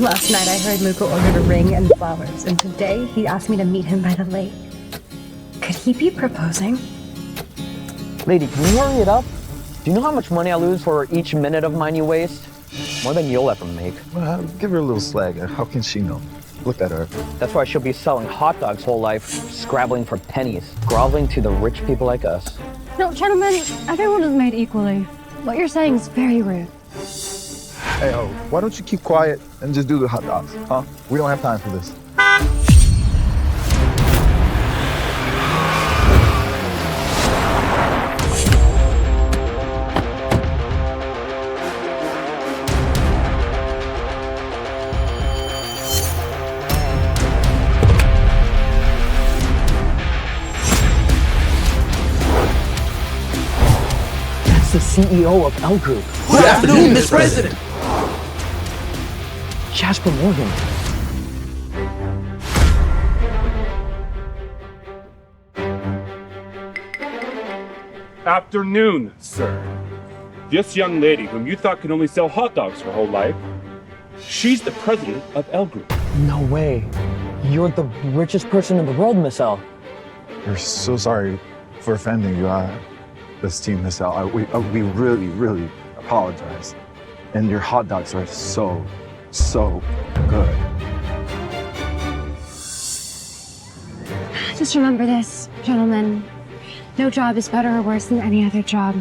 Last night I heard Luka ordered a ring and flowers, and today he asked me to meet him by the lake. Could he be proposing? Lady, can you hurry it up? Do you know how much money I lose for each minute of mine you waste? More than you'll ever make. Well, give her a little slack. How can she know? Look at her. That's why she'll be selling hot dogs whole life, scrabbling for pennies, groveling to the rich people like us. No, gentlemen, everyone is made equally. What you're saying is very rude. Hey, why don't you keep quiet and just do the hot dogs, huh? We don't have time for this. The CEO of L Group. Good afternoon, Miss President. Jasper Morgan. Afternoon, sir. This young lady, whom you thought could only sell hot dogs her whole life, she's the president of L Group. No way. You're the richest person in the world, Miss L. We're so sorry for offending you. This team, Miss L. We really, really apologize. And your hot dogs are so good. Just remember this, gentlemen. No job is better or worse than any other job.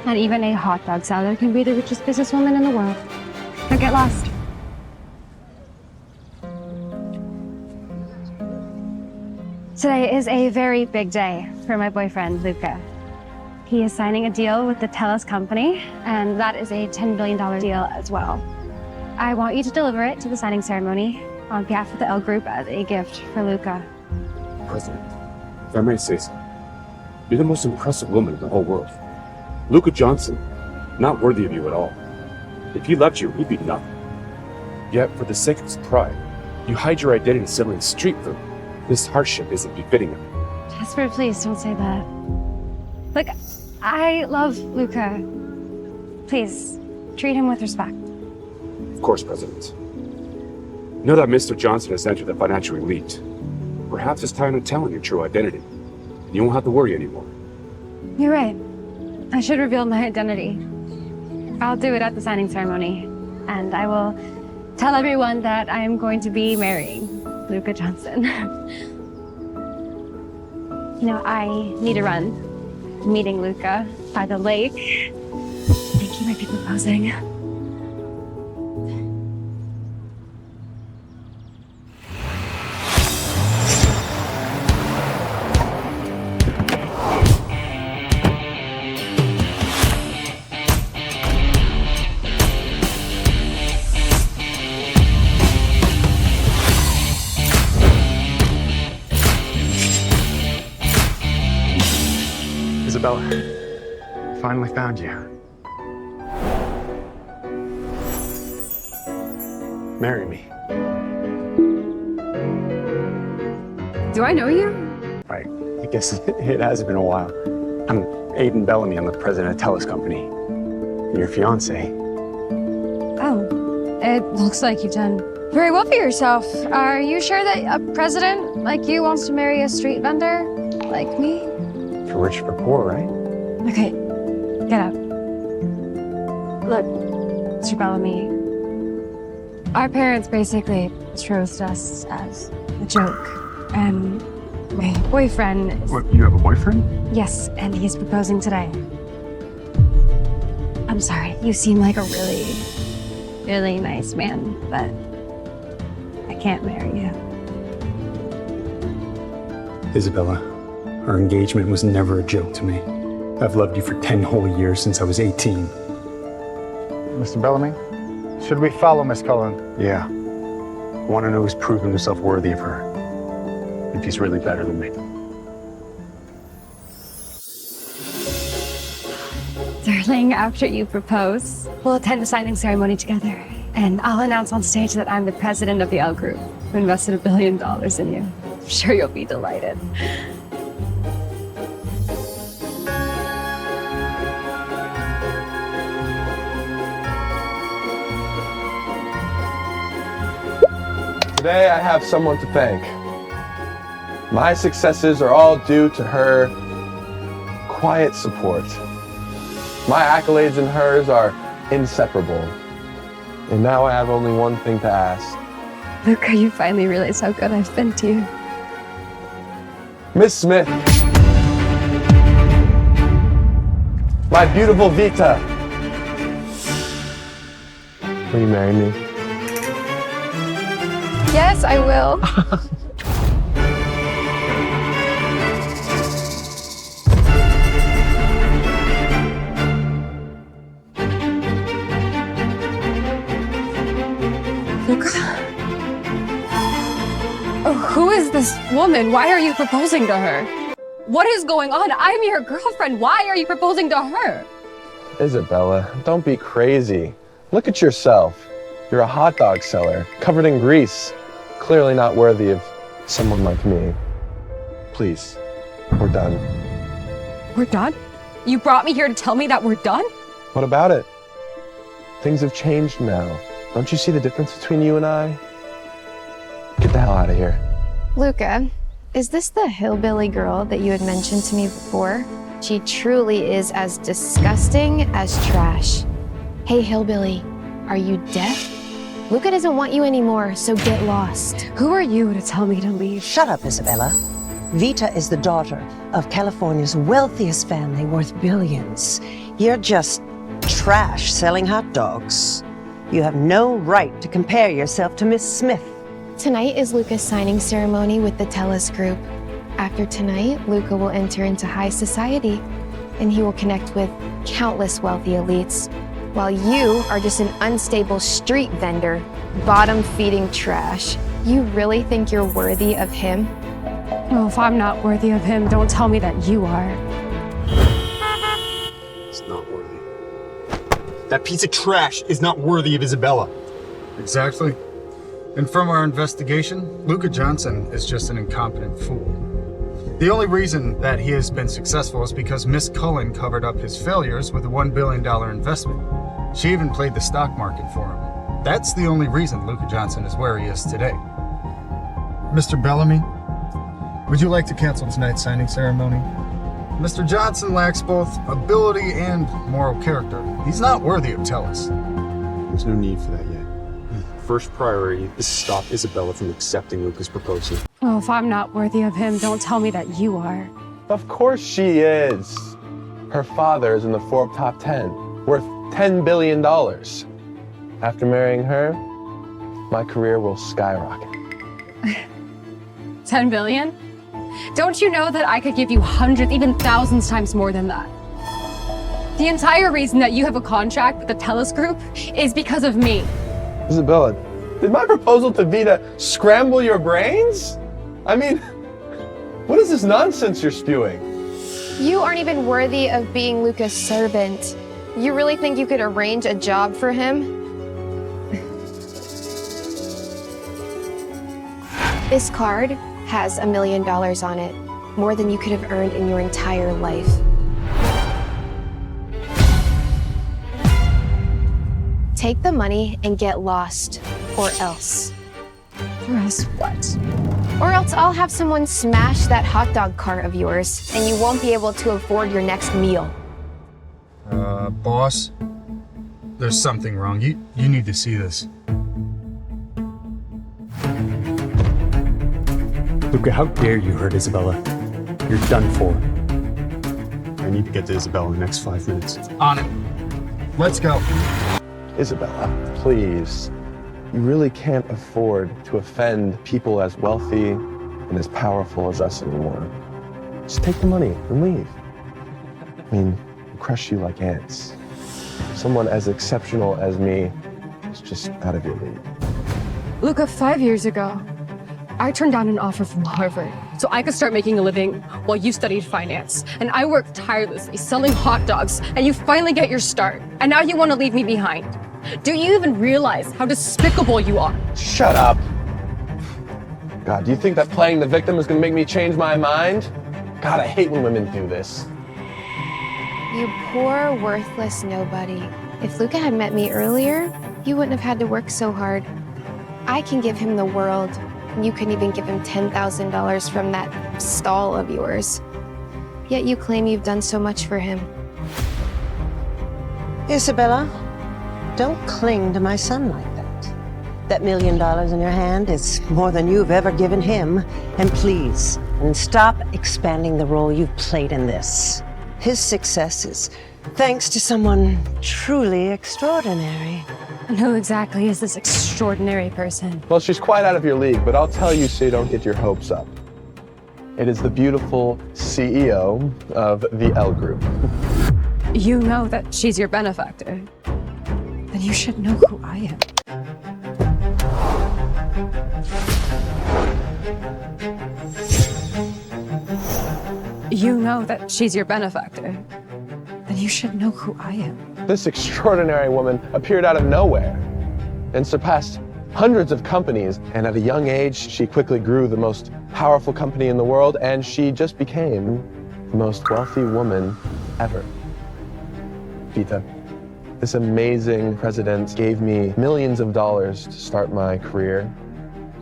Not even a hot dog seller can be the richest businesswoman in the world. Don't get lost. Today is a very big day for my boyfriend, Luka. He is signing a deal with the TELUS company, and that is a $10 billion deal as well. I want you to deliver it to the signing ceremony on behalf of the L Group as a gift for Luka. President, if I may say so, you're the most impressive woman in the whole world. Luka Johnson, not worthy of you at all. If he loved you, he'd be nothing. Yet, for the sake of his pride, you hide your identity selling street food. This hardship isn't befitting him. Jasper, please don't say that. Look, I love Luka. Please, treat him with respect. Of course, President. Know that Mr. Johnson has entered the financial elite. Perhaps it's time to tell him your true identity. You won't have to worry anymore. You're right. I should reveal my identity. I'll do it at the signing ceremony. And I will tell everyone that I am going to be marrying Luka Johnson. You know, I need to run. Meeting Luka by the lake. I think he might be proposing. Isabella, finally found you. Marry me. Do I know you? Right, I guess it has been a while. I'm Aiden Bellamy, I'm the president of TELUS Company. And your fiance. Oh, it looks like you've done very well for yourself. Are you sure that a president like you wants to marry a street vendor like me? For rich for poor, right? Okay, get up. Look, Mr. Bellamy, our parents basically betrothed us as a joke, and my boyfriend is... What, you have a boyfriend? Yes, and he's proposing today. I'm sorry, you seem like a really, really nice man, but I can't marry you. Isabella, our engagement was never a joke to me. I've loved you for 10 whole years since I was 18. Mr. Bellamy, should we follow Miss Cullen? Yeah. I want to know who's proven himself worthy of her. If he's really better than me. Darling, after you propose, we'll attend the signing ceremony together. And I'll announce on stage that I'm the president of the L Group, who invested $1 billion in you. I'm sure you'll be delighted. Today I have someone to thank. My successes are all due to her quiet support. My accolades and hers are inseparable. And now I have only one thing to ask. Luka, you finally realize how good I've been to you. Miss Smith, my beautiful Vita, will you marry me? Yes, I will. Luka? Who is this woman? Why are you proposing to her? What is going on? I'm your girlfriend. Why are you proposing to her? Isabella, don't be crazy. Look at yourself. You're a hot dog seller, covered in grease. Clearly not worthy of someone like me. Please, we're done. We're done? You brought me here to tell me that we're done? What about it? Things have changed now. Don't you see the difference between you and I? Get the hell out of here. Luka, is this the hillbilly girl that you had mentioned to me before? She truly is as disgusting as trash. Hey, hillbilly, are you deaf? Luka doesn't want you anymore, so get lost. Who are you to tell me to leave? Shut up, Isabella. Vita is the daughter of California's wealthiest family worth billions. You're just trash selling hot dogs. You have no right to compare yourself to Miss Smith. Tonight is Luka's signing ceremony with the Tellus Group. After tonight, Luka will enter into high society, and he will connect with countless wealthy elites, while you are just an unstable street vendor, bottom-feeding trash. You really think you're worthy of him? Well, if I'm not worthy of him, don't tell me that you are. It's not worthy. That piece of trash is not worthy of Isabella. Exactly. And from our investigation, Luka Johnson is just an incompetent fool. The only reason that he has been successful is because Miss Cullen covered up his failures with a $1 billion investment. She even played the stock market for him. That's the only reason Luka Johnson is where he is today. Mr. Bellamy, would you like to cancel tonight's signing ceremony? Mr. Johnson lacks both ability and moral character. He's not worthy of Tellus. There's no need for that yet. First priority is to stop Isabella from accepting Luka's proposal. Well, if I'm not worthy of him, don't tell me that you are. Of course she is. Her father is in the Forbes top 10, worth $10 billion. After marrying her, my career will skyrocket. 10 billion? Don't you know that I could give you hundreds, even thousands times more than that? The entire reason that you have a contract with the Tellus Group is because of me. Isabella, did my proposal to Vita scramble your brains? I mean, what is this nonsense you're spewing? You aren't even worthy of being Luka's servant. You really think you could arrange a job for him? This card has $1 million on it, more than you could have earned in your entire life. Take the money and get lost, or else. Or else what? Or else I'll have someone smash that hot dog cart of yours, and you won't be able to afford your next meal. Boss, there's something wrong. You need to see this. Luka, how dare you hurt Isabella? You're done for. I need to get to Isabella in the next 5 minutes. On it. Let's go. Isabella, please. You really can't afford to offend people as wealthy and as powerful as us anymore. Just take the money and leave. I mean, we'll crush you like ants. Someone as exceptional as me is just out of your league. Luka, 5 years ago, I turned down an offer from Harvard so I could start making a living while you studied finance. And I worked tirelessly selling hot dogs, and you finally get your start. And now you want to leave me behind. Do you even realize how despicable you are? Shut up. God, do you think that playing the victim is going to make me change my mind? God, I hate when women do this. You poor, worthless nobody. If Luka had met me earlier, you wouldn't have had to work so hard. I can give him the world. You couldn't even give him $10,000 from that stall of yours. Yet you claim you've done so much for him. Isabella, don't cling to my son like that. That $1 million in your hand is more than you've ever given him. And please, stop expanding the role you've played in this. His success is thanks to someone truly extraordinary. And who exactly is this extraordinary person? Well, she's quite out of your league, but I'll tell you so you don't get your hopes up. It is the beautiful CEO of the L Group. You know that she's your benefactor. Then you should know who I am. You know that she's your benefactor. Then you should know who I am. This extraordinary woman appeared out of nowhere and surpassed hundreds of companies. And at a young age, she quickly grew the most powerful company in the world, and she just became the most wealthy woman ever. Vita, this amazing president gave me millions of dollars to start my career.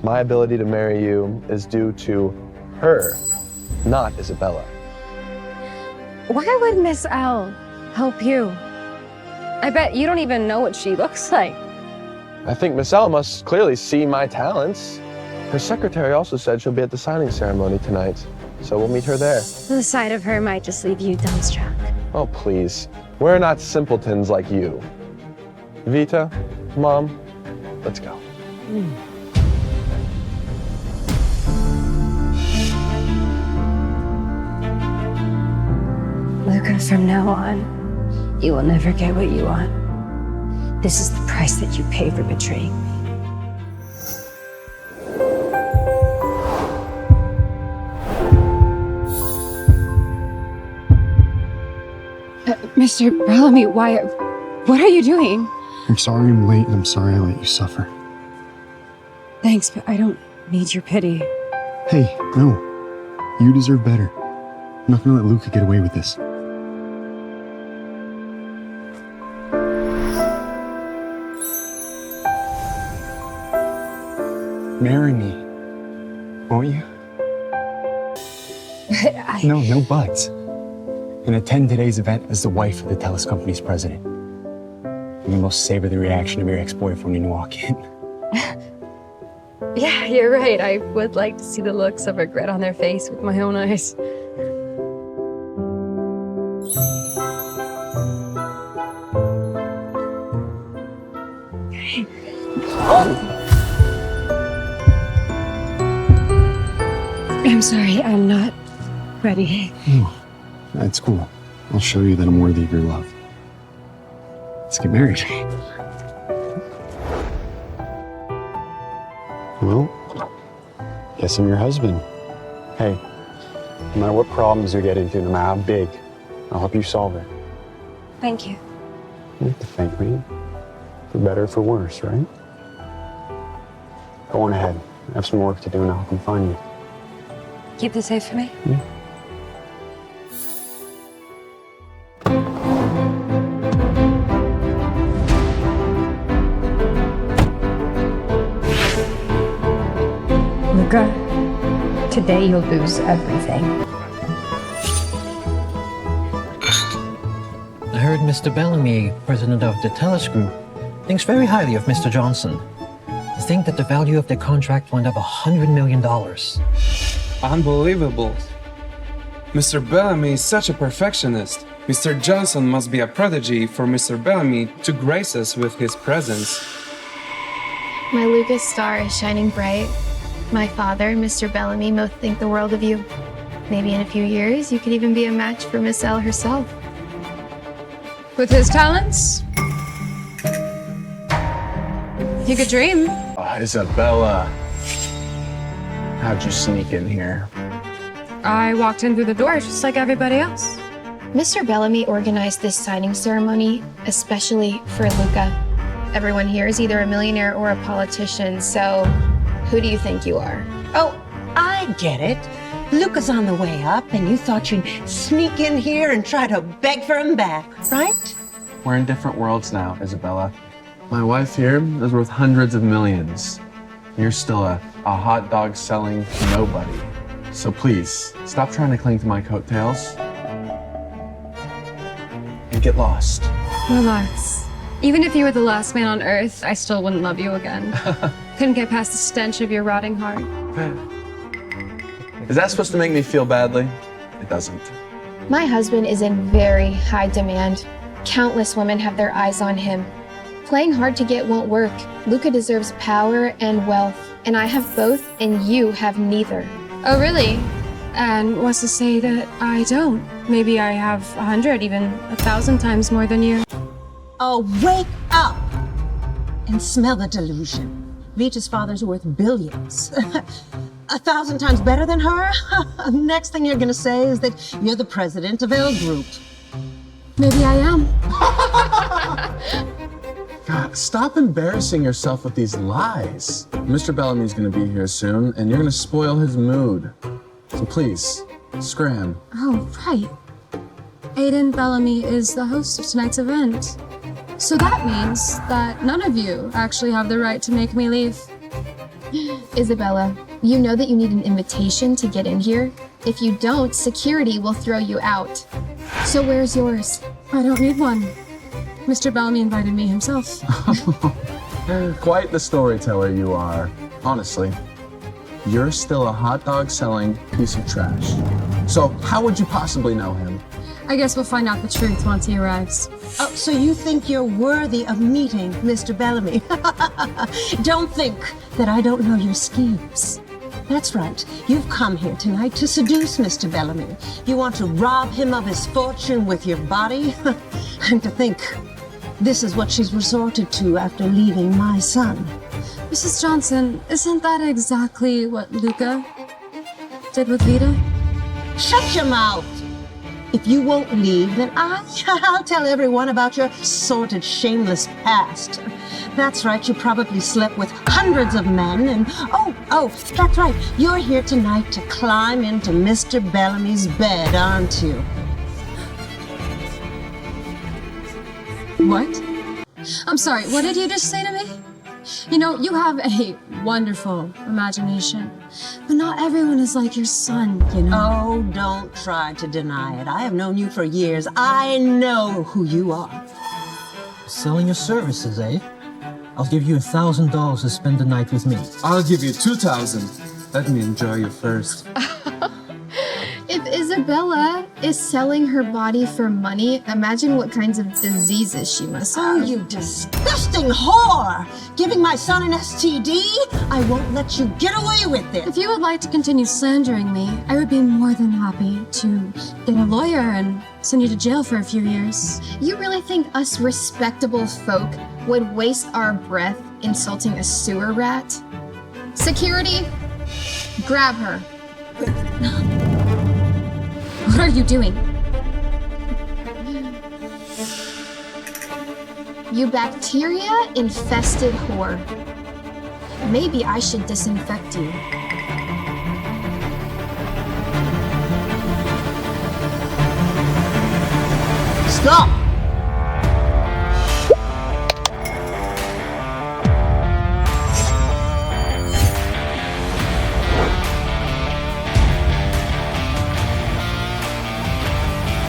My ability to marry you is due to her, not Isabella. Why would Miss L help you? I bet you don't even know what she looks like. I think Miss L must clearly see my talents. Her secretary also said she'll be at the signing ceremony tonight, so we'll meet her there. The sight of her might just leave you dumbstruck. Oh, please. We're not simpletons like you. Vita, Mom, let's go. Luka, from now on, you will never get what you want. This is the price that you pay for betraying me. Mr. Bellamy, what are you doing? I'm sorry I'm late, and I'm sorry I let you suffer. Thanks, but I don't need your pity. Hey, no. You deserve better. I'm not gonna let Luka get away with this. Marry me, won't you? No buts. And attend today's event as the wife of the TELUS company's president. And you will savor the reaction of your ex-boyfriend when you walk in. Yeah, you're right. I would like to see the looks of regret on their face with my own eyes. I'm sorry, I'm not ready. Oh, that's cool. I'll show you that I'm worthy of your love. Let's get married. Well, guess I'm your husband. Hey, no matter what problems you get into, no matter how big, I'll help you solve it. Thank you. You don't have to thank me. For better or for worse, right? Go on ahead. I have some work to do and I'll come find you. Keep this safe for me? Yeah. Luka, today you'll lose everything. I heard Mr. Bellamy, president of the TELUS Group, thinks very highly of Mr. Johnson. To think that the value of the contract went up $100 million. Unbelievable. Mr. Bellamy is such a perfectionist. Mr. Johnson must be a prodigy for Mr. Bellamy to grace us with his presence. My Luka's star is shining bright. My father, Mr. Bellamy, both think the world of you. Maybe in a few years, you could even be a match for Miss L herself. With his talents, he could dream. Oh, Isabella. How'd you sneak in here? I walked in through the door just like everybody else. Mr. Bellamy organized this signing ceremony, especially for Luka. Everyone here is either a millionaire or a politician, so who do you think you are? Oh, I get it. Luka's on the way up, and you thought you'd sneak in here and try to beg for him back, right? We're in different worlds now, Isabella. My wife here is worth hundreds of millions. You're still a hot dog selling nobody. So please, stop trying to cling to my coattails and get lost. Relax. Even if you were the last man on Earth, I still wouldn't love you again. Couldn't get past the stench of your rotting heart. Is that supposed to make me feel badly? It doesn't. My husband is in very high demand. Countless women have their eyes on him. Playing hard to get won't work. Luka deserves power and wealth, and I have both, and you have neither. Oh, really? And what's to say that I don't? Maybe I have 100, even 1,000 times more than you. Oh, wake up and smell the delusion. Vita's father's worth billions. 1,000 times better than her? Next thing you're gonna say is that you're the president of L Group. Maybe I am. God, stop embarrassing yourself with these lies. Mr. Bellamy's gonna be here soon, and you're gonna spoil his mood. So please, scram. Oh, right. Aiden Bellamy is the host of tonight's event. So that means that none of you actually have the right to make me leave. Isabella, you know that you need an invitation to get in here. If you don't, security will throw you out. So where's yours? I don't need one. Mr. Bellamy invited me himself. Quite the storyteller you are. Honestly, you're still a hot dog selling piece of trash. So how would you possibly know him? I guess we'll find out the truth once he arrives. Oh, so you think you're worthy of meeting Mr. Bellamy? Don't think that I don't know your schemes. That's right. You've come here tonight to seduce Mr. Bellamy. You want to rob him of his fortune with your body? And to think this is what she's resorted to after leaving my son. Mrs. Johnson, isn't that exactly what Luka did with Vita? Shut your mouth! If you won't leave, then I'll tell everyone about your sordid, shameless past. That's right, you probably slept with hundreds of men, and oh, that's right, you're here tonight to climb into Mr. Bellamy's bed, aren't you? What? I'm sorry, what did you just say to me? You know, you have a wonderful imagination, but not everyone is like your son, you know? Oh, don't try to deny it. I have known you for years. I know who you are. Selling your services, eh? I'll give you $1,000 to spend the night with me. I'll give you 2,000. Let me enjoy you first. If Isabella is selling her body for money, imagine what kinds of diseases she must have. Oh, you disgusting whore! Giving my son an STD? I won't let you get away with it. If you would like to continue slandering me, I would be more than happy to get a lawyer and send you to jail for a few years. You really think us respectable folk would waste our breath insulting a sewer rat? Security, grab her. What are you doing? You bacteria-infested whore. Maybe I should disinfect you. Stop!